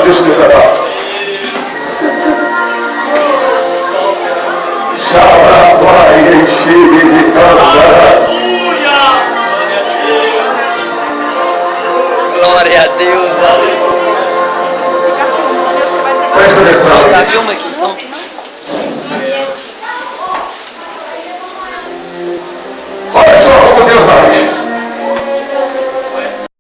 desfrutará. Já vai encher de cantar. Glória a Deus, aleluia. Presta atenção. Tá, filma aqui então.